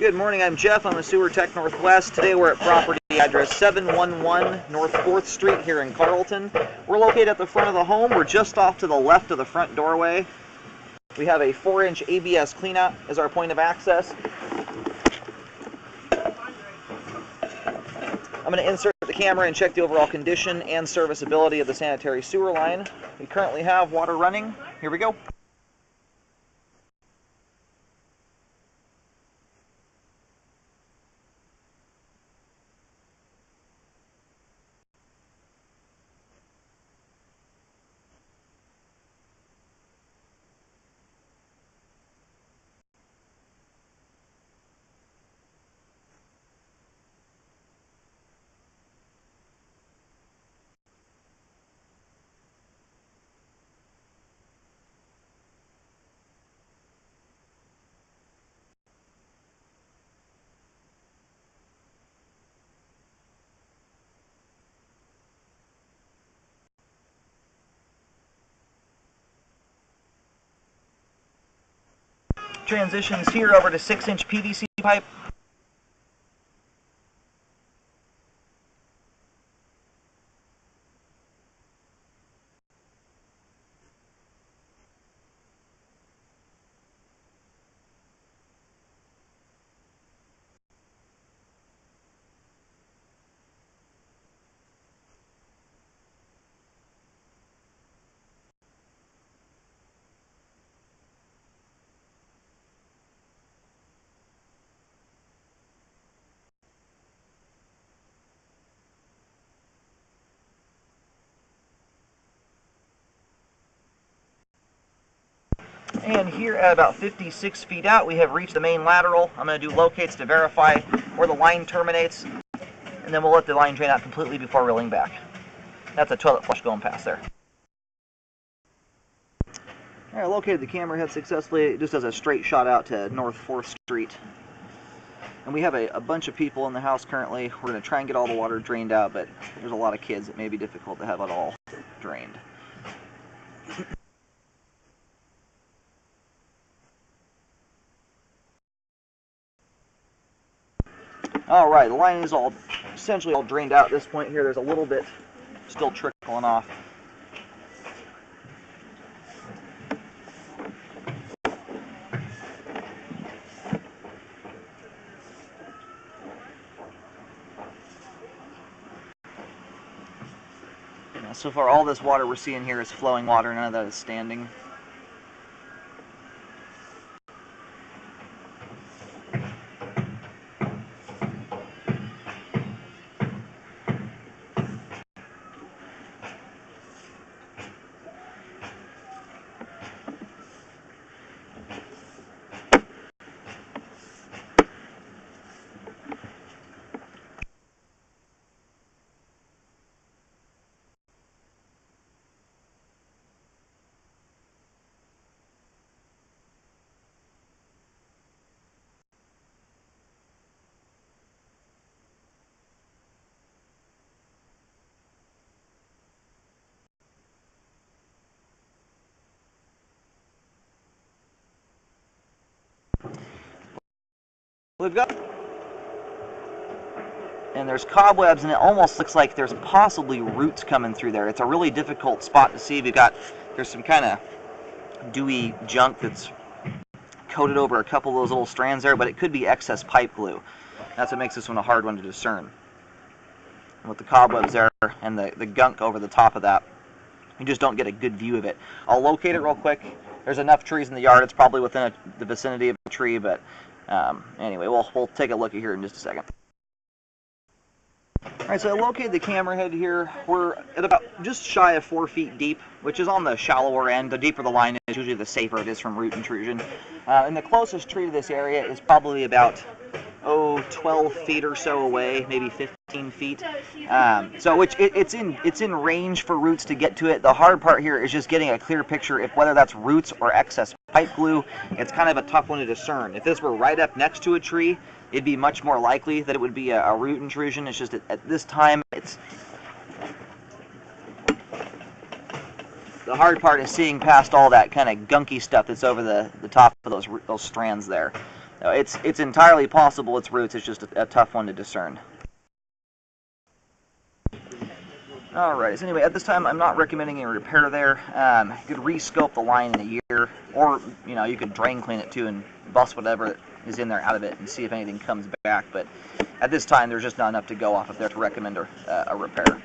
Good morning, I'm Jeff. I'm a Sewer Tech Northwest. Today we're at property address 711 North 4th Street here in Carlton. We're located at the front of the home. We're just off to the left of the front doorway. We have a 4-inch ABS cleanout as our point of access. I'm going to insert the camera and check the overall condition and serviceability of the sanitary sewer line. We currently have water running. Here we go. Transitions here over to 6-inch PVC pipe. And here at about 56 feet out, we have reached the main lateral. I'm going to do locates to verify where the line terminates, and then we'll let the line drain out completely before reeling back. That's a toilet flush going past there. All right, located the camera head successfully. It just does a straight shot out to North 4th Street. And we have a bunch of people in the house currently. We're going to try and get all the water drained out, but there's a lot of kids. It may be difficult to have it all drained. Alright, the line is essentially all drained out at this point here. There's a little bit still trickling off. So far, all this water we're seeing here is flowing water. None of that is standing. We've got, and there's cobwebs, and it almost looks like there's possibly roots coming through there. It's a really difficult spot to see. There's some kind of dewy junk that's coated over a couple of those little strands there, but it could be excess pipe glue. That's what makes this one a hard one to discern. And with the cobwebs there and the gunk over the top of that, you just don't get a good view of it. I'll locate it real quick. There's enough trees in the yard. It's probably within the vicinity of a tree, but anyway, we'll take a look at here in just a second. Alright, so I located the camera head here. We're at about just shy of 4 feet deep, which is on the shallower end. The deeper the line is, usually the safer it is from root intrusion. And the closest tree to this area is probably about 12 feet or so away, maybe 15 feet. So it's in range for roots to get to it. The hard part here is just getting a clear picture if whether that's roots or excess pipe glue. It's kind of a tough one to discern. If this were right up next to a tree, it'd be much more likely that it would be a root intrusion. It's just at this time, the hard part is seeing past all that kind of gunky stuff that's over the top of those strands there. It's entirely possible it's roots. It's just a tough one to discern. Alright, so anyway, at this time I'm not recommending a repair there. You could re-scope the line in a year, or you could drain clean it too and bust whatever is in there out of it and see if anything comes back. But at this time, there's just not enough to go off of there to recommend a repair.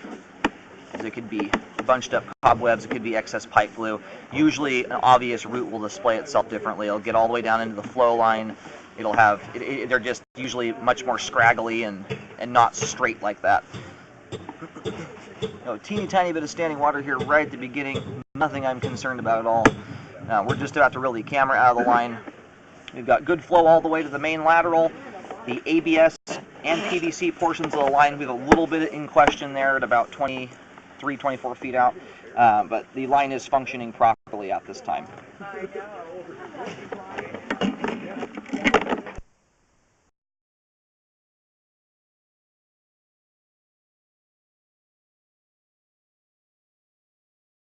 It could be bunched up cobwebs, it could be excess pipe glue. Usually, an obvious root will display itself differently. It'll get all the way down into the flow line. It'll have they're just usually much more scraggly and not straight like that. Teeny tiny bit of standing water here right at the beginning. Nothing I'm concerned about at all. We're just about to reel the camera out of the line. We've got good flow all the way to the main lateral. The ABS and PVC portions of the line, we have a little bit in question there at about 23, 24 feet out. But the line is functioning properly at this time.